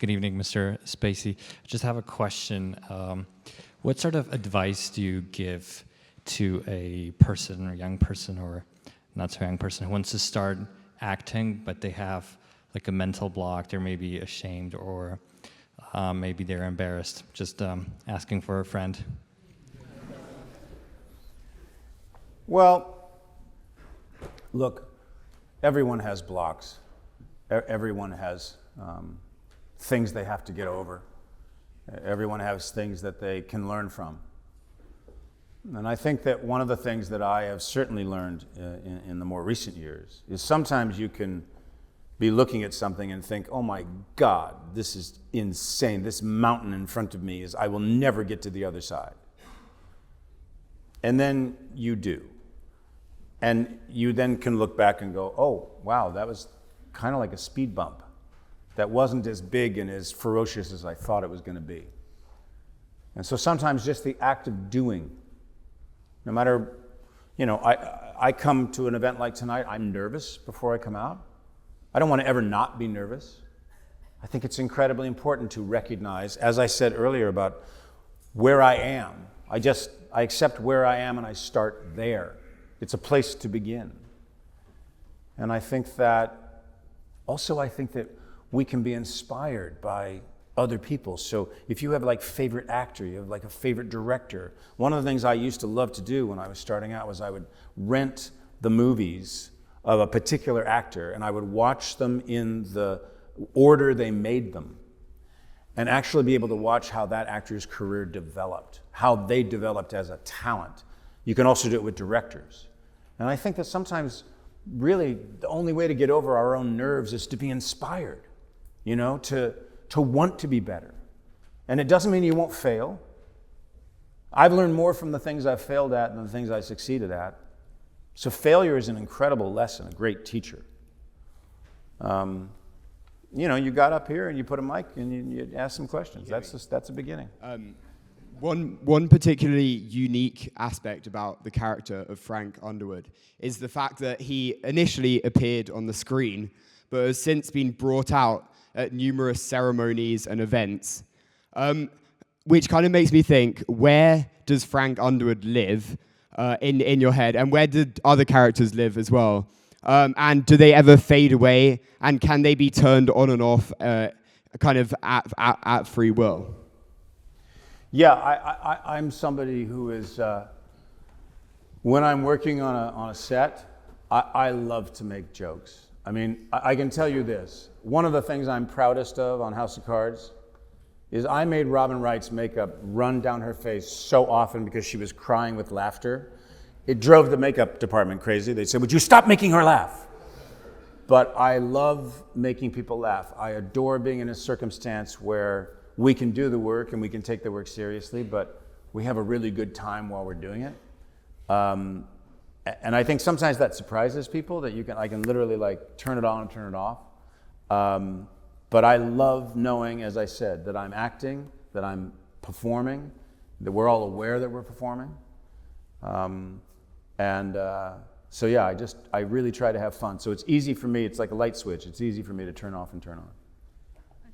Good evening, Mr. Spacey. I just have a question. What sort of advice do you give to a person or young person or not so young person who wants to start acting, but they have like a mental block, they're maybe ashamed or maybe they're embarrassed, just asking for a friend? Well, look, everyone has blocks. Everyone has things they have to get over. Everyone has things that they can learn from. And I think that one of the things that I have certainly learned in the more recent years is sometimes you can be looking at something and think, oh my God, this is insane. This mountain in front of me is, I will never get to the other side. And then you do. And you then can look back and go, oh, wow, that was kind of like a speed bump. That wasn't as big and as ferocious as I thought it was going to be. And so sometimes just the act of doing, no matter, I come to an event like tonight, I'm nervous before I come out. I don't want to ever not be nervous. I think it's incredibly important to recognize, as I said earlier about where I am. I accept where I am and I start there. It's a place to begin. And I think that we can be inspired by other people. So if you have like favorite actor, you have like a favorite director. One of the things I used to love to do when I was starting out was I would rent the movies of a particular actor and I would watch them in the order they made them and actually be able to watch how that actor's career developed, how they developed as a talent. You can also do it with directors. And I think that sometimes really the only way to get over our own nerves is to be inspired, to want to be better. And it doesn't mean you won't fail. I've learned more from the things I've failed at than the things I succeeded at. So failure is an incredible lesson, a great teacher. You got up here and you put a mic and you asked some questions. That's a beginning. One particularly unique aspect about the character of Frank Underwood is the fact that he initially appeared on the screen, but has since been brought out at numerous ceremonies and events, which kind of makes me think, where does Frank Underwood live in your head, and where did other characters live as well? And do they ever fade away, and can they be turned on and off kind of at free will? Yeah, I'm somebody who is, when I'm working on a set, I love to make jokes. I mean, I can tell you this. One of the things I'm proudest of on House of Cards is I made Robin Wright's makeup run down her face so often because she was crying with laughter. It drove the makeup department crazy. They said, would you stop making her laugh? But I love making people laugh. I adore being in a circumstance where we can do the work and we can take the work seriously, but we have a really good time while we're doing it. And I think sometimes that surprises people that I can literally like turn it on and turn it off. But I love knowing, as I said, that I'm acting, that I'm performing, that we're all aware that we're performing. So yeah, I really try to have fun. So it's easy for me, it's like a light switch. It's easy for me to turn off and turn on.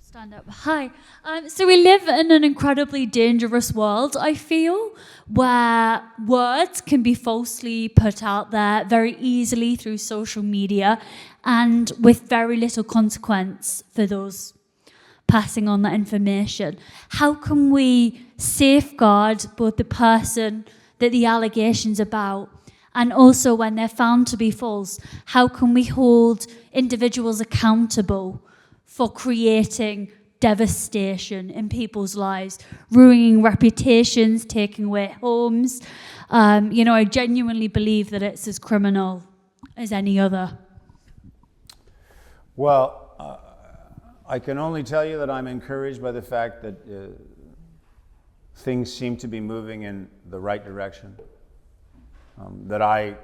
Stand up. Hi. So we live in an incredibly dangerous world, I feel, where words can be falsely put out there very easily through social media and with very little consequence for those passing on that information. How can we safeguard both the person that the allegation's about and also when they're found to be false, how can we hold individuals accountable for creating devastation in people's lives, ruining reputations, taking away homes? I genuinely believe that it's as criminal as any other. Well, I can only tell you that I'm encouraged by the fact that things seem to be moving in the right direction. That I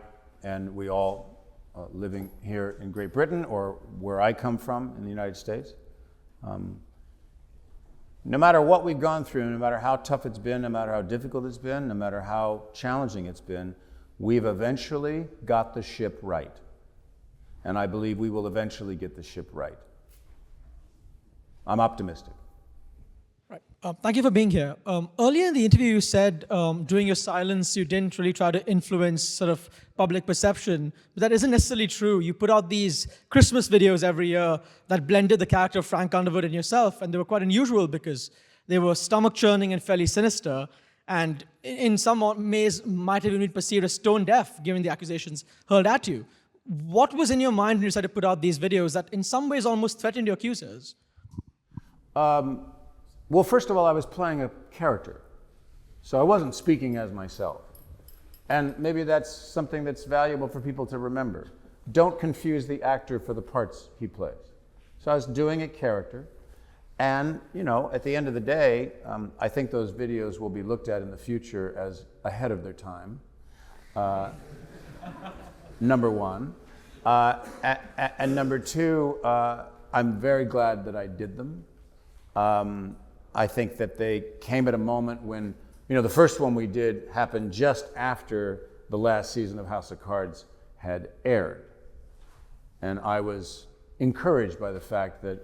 and we all living here in Great Britain or where I come from in the United States, no matter what we've gone through, no matter how tough it's been, no matter how difficult it's been, no matter how challenging it's been, we've eventually got the ship right. And I believe we will eventually get the ship right. I'm optimistic. Right. Thank you for being here. Earlier in the interview, you said during your silence, you didn't really try to influence sort of public perception, but that isn't necessarily true. You put out these Christmas videos every year that blended the character of Frank Underwood and yourself, and they were quite unusual because they were stomach-churning and fairly sinister, and in some ways might have even been perceived as tone-deaf, given the accusations hurled at you. What was in your mind when you decided to put out these videos that in some ways almost threatened your accusers? Well, first of all, I was playing a character, so I wasn't speaking as myself. And maybe that's something that's valuable for people to remember. Don't confuse the actor for the parts he plays. So I was doing a character, and at the end of the day, I think those videos will be looked at in the future as ahead of their time. Number one. And number two, I'm very glad that I did them. I think that they came at a moment when, the first one we did happened just after the last season of House of Cards had aired. And I was encouraged by the fact that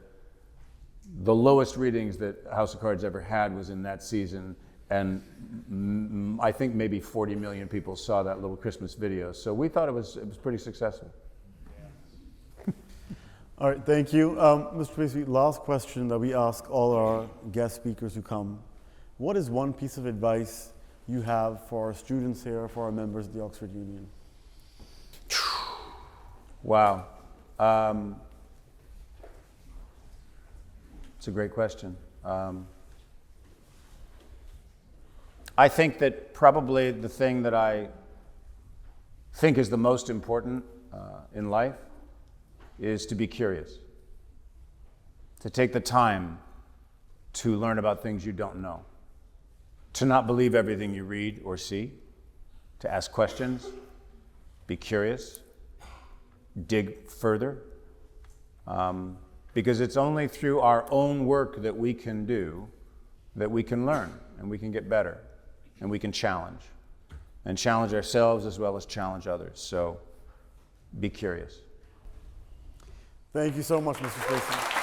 the lowest readings that House of Cards ever had was in that season, and I think maybe 40 million people saw that little Christmas video. So we thought it was pretty successful. All right, thank you. Mr. Spacey, last question that we ask all our guest speakers who come. What is one piece of advice you have for our students here, for our members of the Oxford Union? Wow. It's a great question. I think that probably the thing that I think is the most important in life is to be curious, to take the time to learn about things you don't know, to not believe everything you read or see, to ask questions, be curious, dig further, because it's only through our own work that we can do, that we can learn and we can get better and we can challenge ourselves as well as challenge others. So be curious. Thank you so much, Mr. Spacey.